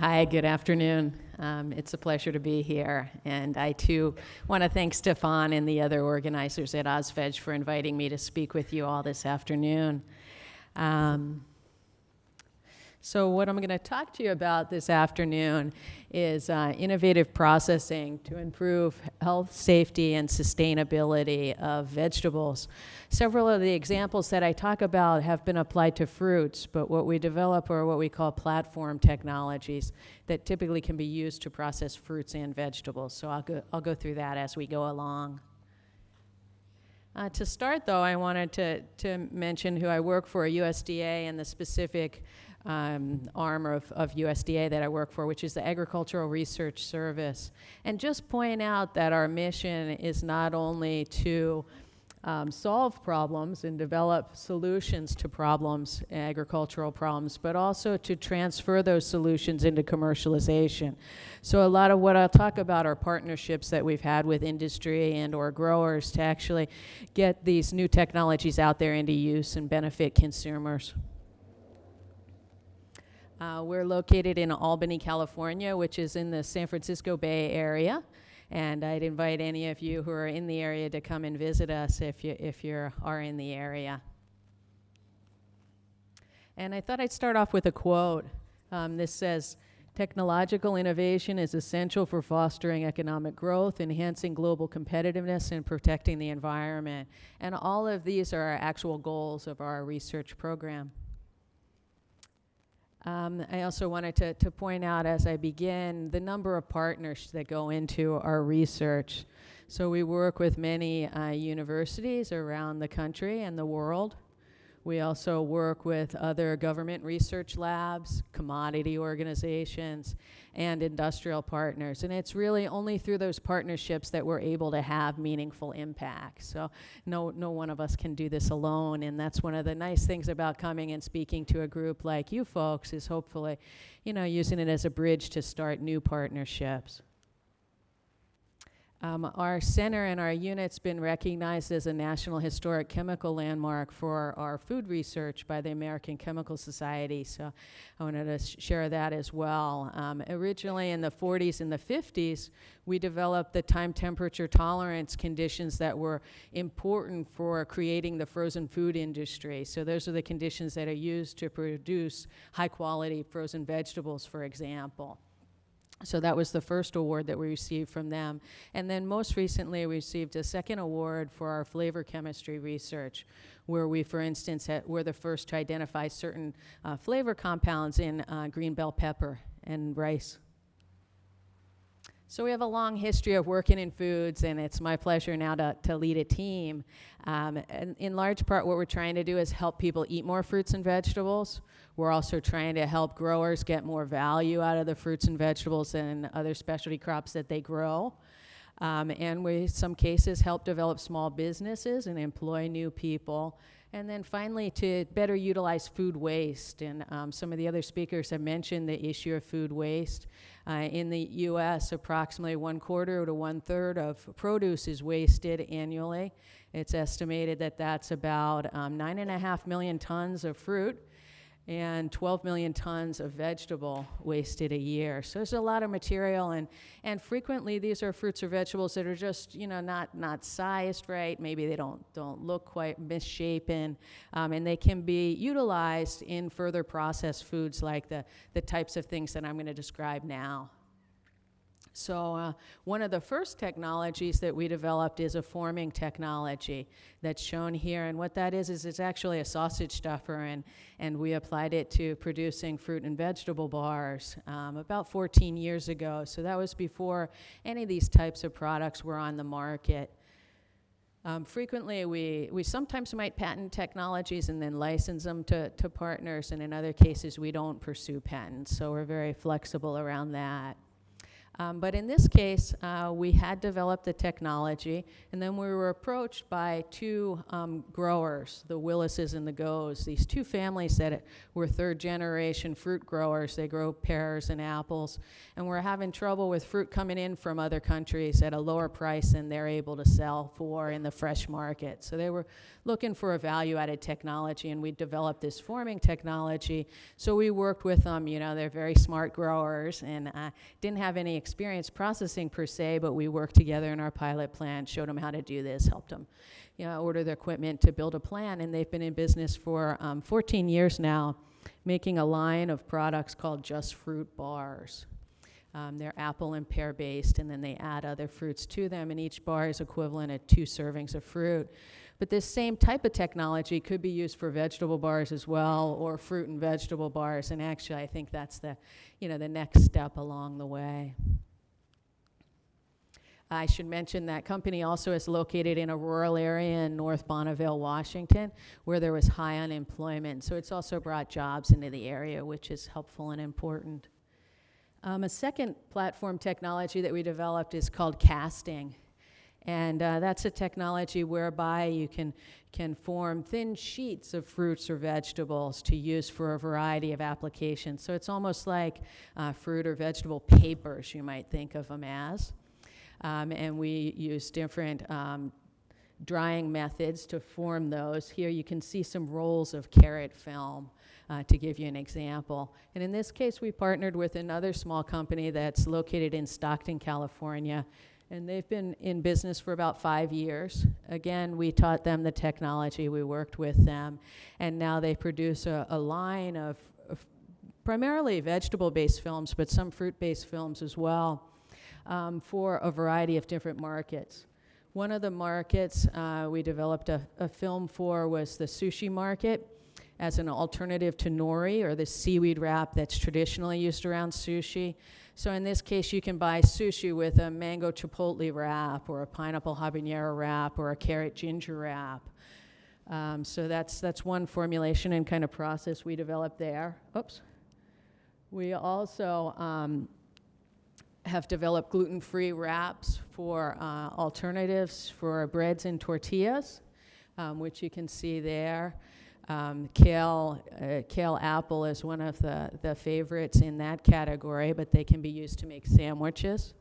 Hi, good afternoon. It's a pleasure to be here. And I, too, want to thank Stefan and the other organizers at AUSVEG for inviting me to speak with you all this afternoon. So what I'm going to talk to you about this afternoon is innovative processing to improve health, safety, and sustainability of vegetables. Several of the examples that I talk about have been applied to fruits, but what we develop are what we call platform technologies that typically can be used to process fruits and vegetables. So I'll go through that as we go along. To start, though, I wanted to mention who I work for, USDA, and the specific arm of USDA that I work for, which is the Agricultural Research Service. And just point out that our mission is not only to solve problems and develop solutions to problems, agricultural problems, but also to transfer those solutions into commercialization. So a lot of what I'll talk about are partnerships that we've had with industry and or growers to actually get these new technologies out there into use and benefit consumers. We're located in Albany, California, which is in the San Francisco Bay Area. And I'd invite any of you who are in the area to come and visit us if you are in the area. And I thought I'd start off with a quote. This says, "Technological innovation is essential for fostering economic growth, enhancing global competitiveness, and protecting the environment." And all of these are our actual goals of our research program. I also wanted to point out as I begin the number of partners that go into our research. So we work with many universities around the country and the world. We also work with other government research labs, commodity organizations, and industrial partners. And it's really only through those partnerships that we're able to have meaningful impact. So no one of us can do this alone. And that's one of the nice things about coming and speaking to a group like you folks is hopefully, using it as a bridge to start new partnerships. Our center and our unit's been recognized as a National Historic Chemical Landmark for our food research by the American Chemical Society, so I wanted to share that as well. Originally in the 40s and the 50s, we developed the time temperature tolerance conditions that were important for creating the frozen food industry. So those are the conditions that are used to produce high quality frozen vegetables, for example. So that was the first award that we received from them. And then most recently, we received a second award for our flavor chemistry research, where we, for instance, were the first to identify certain flavor compounds in green bell pepper and rice. So we have a long history of working in foods, and it's my pleasure now to lead a team. And in large part, what we're trying to do is help people eat more fruits and vegetables. We're also trying to help growers get more value out of the fruits and vegetables and other specialty crops that they grow. And we, in some cases, help develop small businesses and employ new people. And then finally, to better utilize food waste. And some of the other speakers have mentioned the issue of food waste. In the U.S., approximately 1/4 to 1/3 of produce is wasted annually. It's estimated that that's about 9.5 million tons of fruit and 12 million tons of vegetable wasted a year. So there's a lot of material, and frequently these are fruits or vegetables that are just, not sized right. Maybe they don't look quite misshapen, and they can be utilized in further processed foods like the types of things that I'm going to describe now. So one of the first technologies that we developed is a forming technology that's shown here. And what that is it's actually a sausage stuffer, and we applied it to producing fruit and vegetable bars about 14 years ago. So that was before any of these types of products were on the market. Frequently, we sometimes might patent technologies and then license them to partners, and in other cases, we don't pursue patents. So we're very flexible around that. But in this case, we had developed the technology, and then we were approached by two growers, the Willises and the Goes, these two families that were third-generation fruit growers. They grow pears and apples, and we're having trouble with fruit coming in from other countries at a lower price than they're able to sell for in the fresh market. So they were looking for a value-added technology, and we developed this forming technology. So we worked with them. You know, they're very smart growers, and didn't have any experience processing per se, but we worked together in our pilot plant, showed them how to do this, helped them, you know, order their equipment to build a plant, and they've been in business for 14 years now, making a line of products called Just Fruit bars. They're apple and pear based, and then they add other fruits to them, and each bar is equivalent of 2 servings of fruit. But this same type of technology could be used for vegetable bars as well, or fruit and vegetable bars, and actually I think that's the, you know, the next step along the way. I should mention that company also is located in a rural area in North Bonneville, Washington, where there was high unemployment. So it's also brought jobs into the area, which is helpful and important. A second platform technology that we developed is called casting. And that's a technology whereby you can form thin sheets of fruits or vegetables to use for a variety of applications. So it's almost like fruit or vegetable papers, you might think of them as. And we use different drying methods to form those. Here you can see some rolls of carrot film to give you an example. And in this case, we partnered with another small company that's located in Stockton, California. And they've been in business for about 5 years. Again, we taught them the technology, we worked with them, and now they produce a line of primarily vegetable-based films, but some fruit-based films as well, for a variety of different markets. One of the markets we developed a film for was the sushi market as an alternative to nori, or the seaweed wrap that's traditionally used around sushi. So in this case, you can buy sushi with a mango chipotle wrap, or a pineapple habanero wrap, or a carrot ginger wrap. So that's one formulation and kind of process we developed there. Oops. We also have developed gluten-free wraps for alternatives for breads and tortillas, which you can see there. Kale apple is one of the favorites in that category, but they can be used to make sandwiches.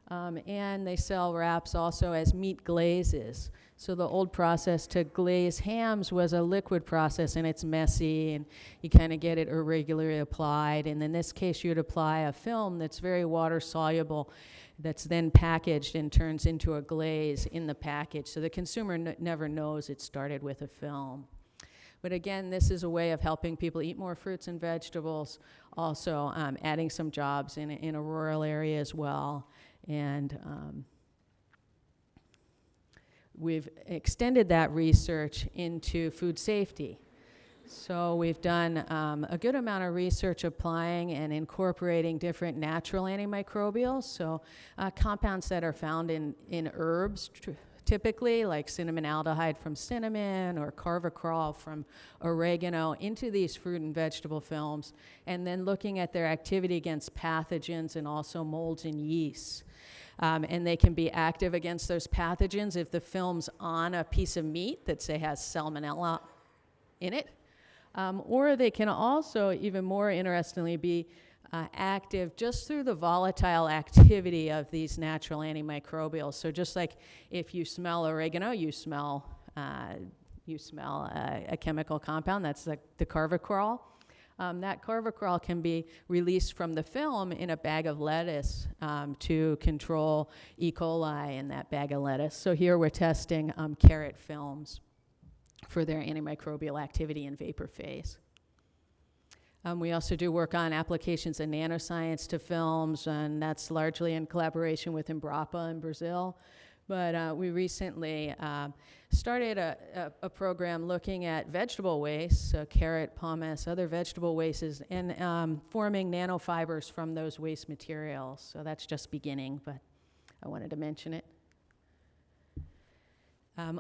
And they sell wraps also as meat glazes. So the old process to glaze hams was a liquid process, and it's messy, and you kind of get it irregularly applied. And in this case, you'd apply a film that's very water soluble, that's then packaged and turns into a glaze in the package. So the consumer never knows it started with a film. But again, this is a way of helping people eat more fruits and vegetables, also adding some jobs in a rural area as well. And we've extended that research into food safety. So we've done a good amount of research applying and incorporating different natural antimicrobials, so compounds that are found in herbs, typically, like cinnamon-aldehyde from cinnamon or carvacrol from oregano, into these fruit and vegetable films, and then looking at their activity against pathogens and also molds and yeasts. And they can be active against those pathogens if the film's on a piece of meat that, say, has salmonella in it. Or they can also, even more interestingly, be active just through the volatile activity of these natural antimicrobials. So just like if you smell oregano, you smell a chemical compound, that's the carvacrol. That carvacrol can be released from the film in a bag of lettuce to control E. coli in that bag of lettuce. So here we're testing carrot films for their antimicrobial activity in vapor phase. We also do work on applications of nanoscience to films, and that's largely in collaboration with Embrapa in Brazil. But we recently started a program looking at vegetable waste, so carrot, pomace, other vegetable wastes, and forming nanofibers from those waste materials. So that's just beginning, but I wanted to mention it.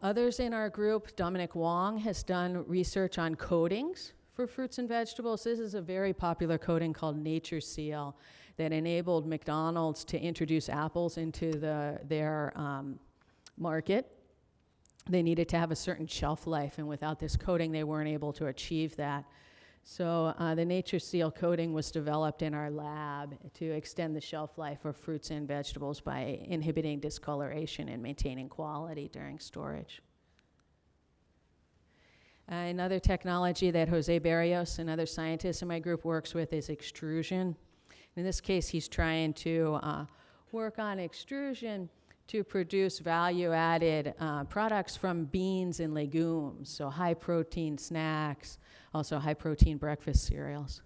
Others in our group, Dominic Wong has done research on coatings for fruits and vegetables. This is a very popular coating called Nature Seal that enabled McDonald's to introduce apples into their market. They needed to have a certain shelf life, and without this coating, they weren't able to achieve that. So the Nature Seal coating was developed in our lab to extend the shelf life of fruits and vegetables by inhibiting discoloration and maintaining quality during storage. Another technology that Jose Barrios, another scientist in my group, works with is extrusion. In this case, he's trying to work on extrusion to produce value-added products from beans and legumes, so high-protein snacks, also high-protein breakfast cereals.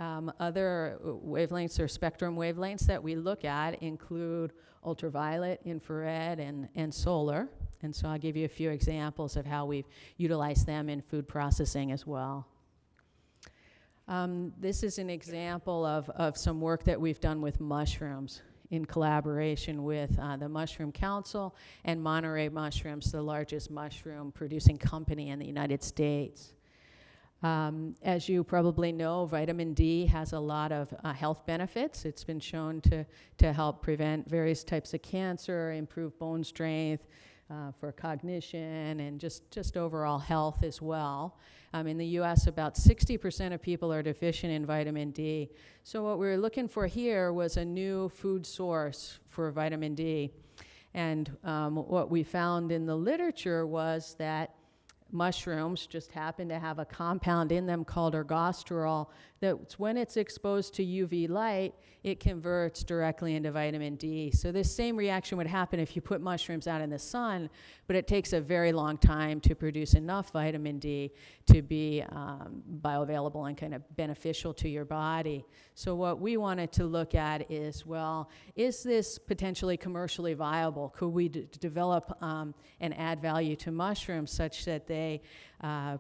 Other wavelengths or spectrum wavelengths that we look at include ultraviolet, infrared, and solar. And so I'll give you a few examples of how we've utilized them in food processing as well. This is an example of some work that we've done with mushrooms in collaboration with the Mushroom Council and Monterey Mushrooms, the largest mushroom producing company in the United States. As you probably know, vitamin D has a lot of health benefits. It's been shown to help prevent various types of cancer, improve bone strength, for cognition, and just overall health as well. In the US, about 60% of people are deficient in vitamin D. So what we were looking for here was a new food source for vitamin D. And what we found in the literature was that mushrooms just happen to have a compound in them called ergosterol that when it's exposed to UV light, it converts directly into vitamin D. So this same reaction would happen if you put mushrooms out in the sun, but it takes a very long time to produce enough vitamin D to be bioavailable and kind of beneficial to your body. So what we wanted to look at is, well, is this potentially commercially viable? Could we develop and add value to mushrooms such that they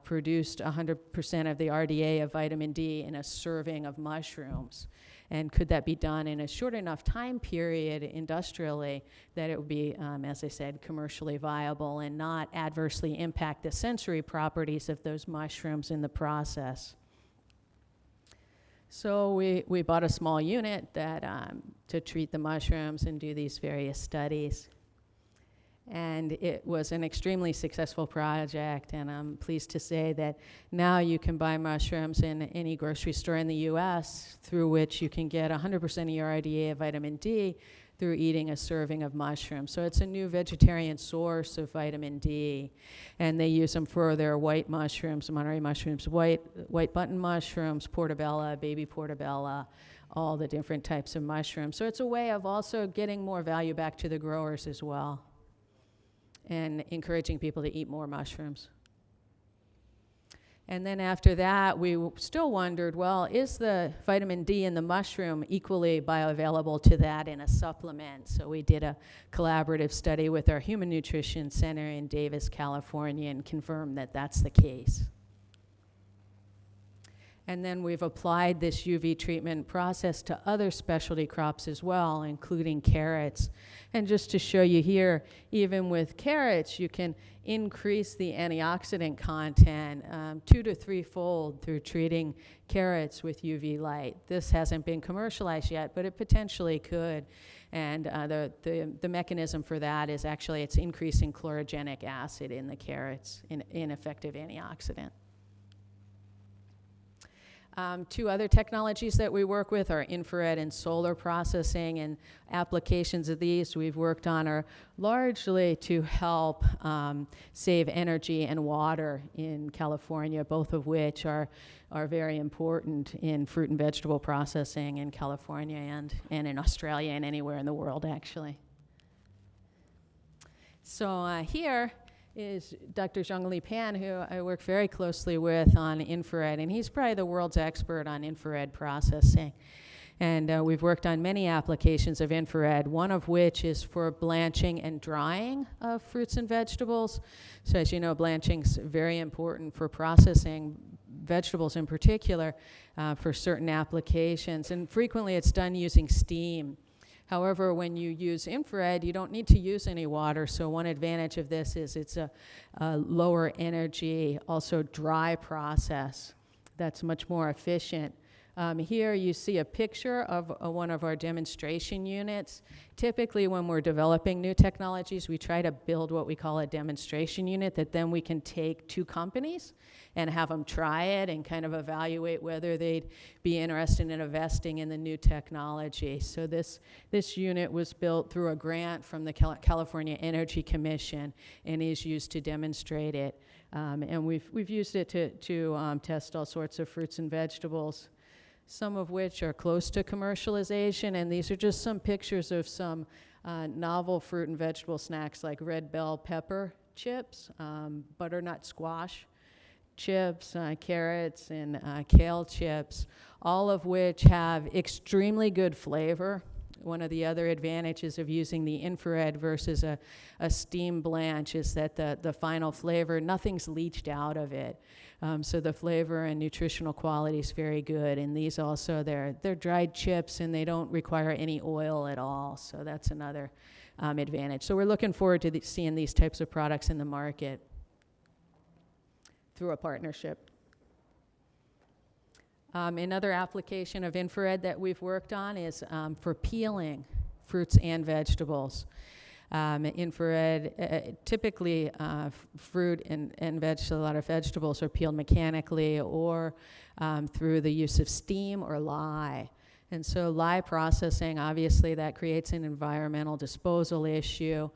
produced 100% of the RDA of vitamin D in a serving of mushrooms? And could that be done in a short enough time period industrially that it would be, as I said, commercially viable and not adversely impact the sensory properties of those mushrooms in the process? So we bought a small unit that to treat the mushrooms and do these various studies. And it was an extremely successful project, and I'm pleased to say that now you can buy mushrooms in any grocery store in the US, through which you can get 100% of your RDA of vitamin D through eating a serving of mushrooms. So it's a new vegetarian source of vitamin D, and they use them for their white mushrooms, Monterey mushrooms, white button mushrooms, portobello, baby portobello, all the different types of mushrooms. So it's a way of also getting more value back to the growers as well, and encouraging people to eat more mushrooms. And then after that, we still wondered, well, is the vitamin D in the mushroom equally bioavailable to that in a supplement? So we did a collaborative study with our Human Nutrition Center in Davis, California, and confirmed that that's the case. And then we've applied this UV treatment process to other specialty crops as well, including carrots. And just to show you here, even with carrots, you can increase the antioxidant content 2 to 3-fold through treating carrots with UV light. This hasn't been commercialized yet, but it potentially could. And the mechanism for that is actually it's increasing chlorogenic acid in the carrots, an effective antioxidant. Two other technologies that we work with are infrared and solar processing, and applications of these we've worked on are largely to help save energy and water in California, both of which are very important in fruit and vegetable processing in California and in Australia and anywhere in the world, actually. So here is Dr. Zhongli Pan, who I work very closely with on infrared, and he's probably the world's expert on infrared processing. And we've worked on many applications of infrared, one of which is for blanching and drying of fruits and vegetables. So as you know, blanching's very important for processing vegetables in particular for certain applications, and frequently it's done using steam. However, when you use infrared, you don't need to use any water. So one advantage of this is it's a lower energy, also dry process that's much more efficient. Here you see a picture of one of our demonstration units. Typically when we're developing new technologies, we try to build what we call a demonstration unit that then we can take to companies and have them try it and kind of evaluate whether they'd be interested in investing in the new technology. So this unit was built through a grant from the California Energy Commission and is used to demonstrate it. And we've used it to test all sorts of fruits and vegetables, some of which are close to commercialization, and these are just some pictures of some novel fruit and vegetable snacks like red bell pepper chips, butternut squash chips, carrots, and kale chips, all of which have extremely good flavor. One of the other advantages of using the infrared versus a steam blanch is that the final flavor, nothing's leached out of it. So the flavor and nutritional quality is very good. And these also, they're dried chips and they don't require any oil at all. So that's another advantage. So we're looking forward to seeing these types of products in the market through a partnership. Another application of infrared that we've worked on is for peeling fruits and vegetables. Infrared, typically fruit and a lot of vegetables are peeled mechanically or through the use of steam or lye. And so lye processing, obviously that creates an environmental disposal issue.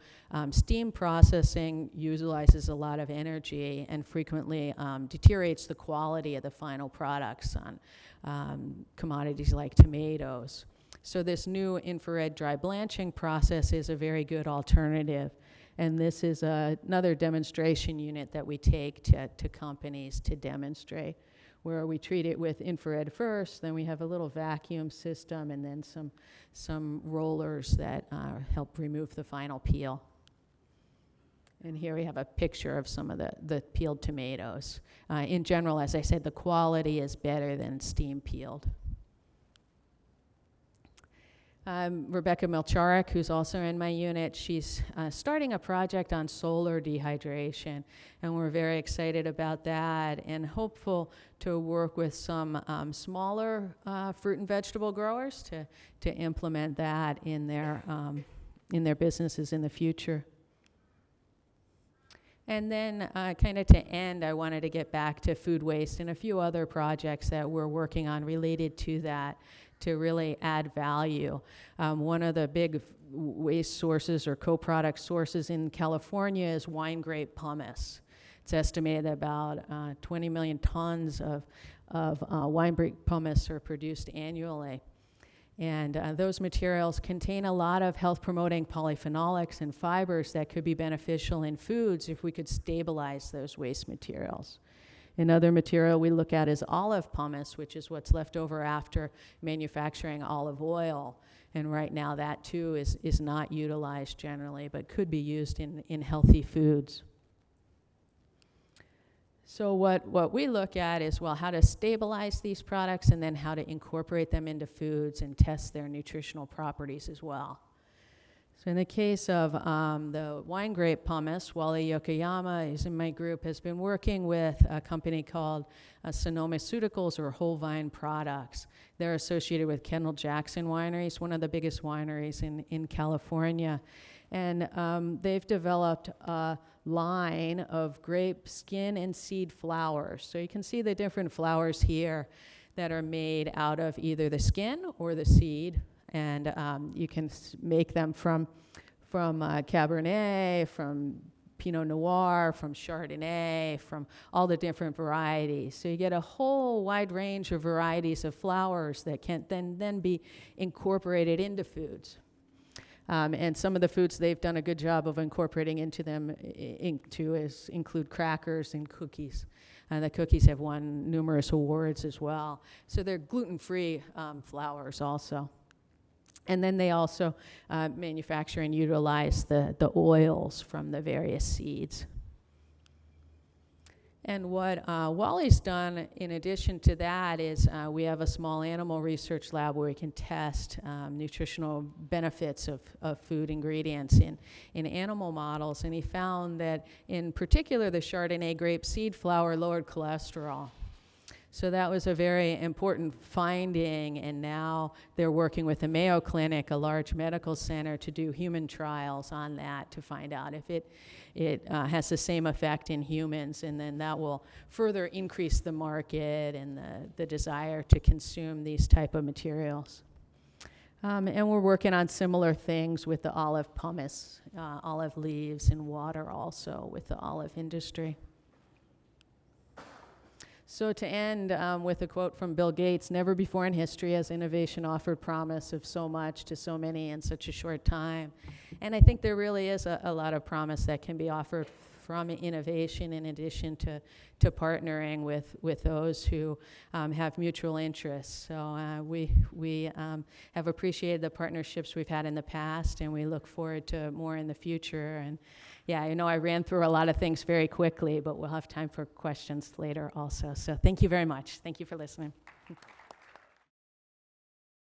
Steam processing utilizes a lot of energy and frequently deteriorates the quality of the final products on commodities like tomatoes. So this new infrared dry blanching process is a very good alternative. And this is another demonstration unit that we take to companies to demonstrate, where we treat it with infrared first, then we have a little vacuum system, and then some rollers that help remove the final peel. And here we have a picture of some of the peeled tomatoes. In general, as I said, the quality is better than steam peeled. Rebecca Milcharek, who's also in my unit, she's starting a project on solar dehydration, and we're very excited about that and hopeful to work with some smaller fruit and vegetable growers to implement that in their businesses in the future. And then kind of to end, I wanted to get back to food waste and a few other projects that we're working on related to that to really add value. One of the big waste sources or co-product sources in California is wine grape pomace. It's estimated that about 20 million tons of wine grape pomace are produced annually. And those materials contain a lot of health-promoting polyphenolics and fibers that could be beneficial in foods if we could stabilize those waste materials. Another material we look at is olive pomace, which is what's left over after manufacturing olive oil. And right now that too is not utilized generally, but could be used in healthy foods. So what we look at is, well, how to stabilize these products and then how to incorporate them into foods and test their nutritional properties as well. So in the case of the wine grape pomace, Wally Yokoyama, who's in my group, has been working with a company called Sonomaceuticals or Whole Vine Products. They're associated with Kendall Jackson Wineries, one of the biggest wineries in California. And they've developed a line of grape skin and seed flowers. So you can see the different flowers here that are made out of either the skin or the seed. And you can make them from Cabernet, from Pinot Noir, from Chardonnay, from all the different varieties. So you get a whole wide range of varieties of flowers that can then be incorporated into foods. And some of the foods they've done a good job of incorporating into them include crackers and cookies. The cookies have won numerous awards as well. So they're gluten-free flours also. And then they also manufacture and utilize the oils from the various seeds. And what Wally's done in addition to that is we have a small animal research lab where we can test nutritional benefits of food ingredients in animal models. And he found that in particular the Chardonnay grape seed flour lowered cholesterol. So that was a very important finding, and now they're working with the Mayo Clinic, a large medical center, to do human trials on that to find out if it has the same effect in humans, and then that will further increase the market and the desire to consume these type of materials. And we're working on similar things with the olive pumice, olive leaves and water also with the olive industry. So to end with a quote from Bill Gates, "Never before in history has innovation offered promise of so much to so many in such a short time." And I think there really is a lot of promise that can be offered from innovation in addition to partnering with those who have mutual interests. So we have appreciated the partnerships we've had in the past, and we look forward to more in the future. And yeah, I know I ran through a lot of things very quickly, but we'll have time for questions later also. So thank you very much. Thank you for listening.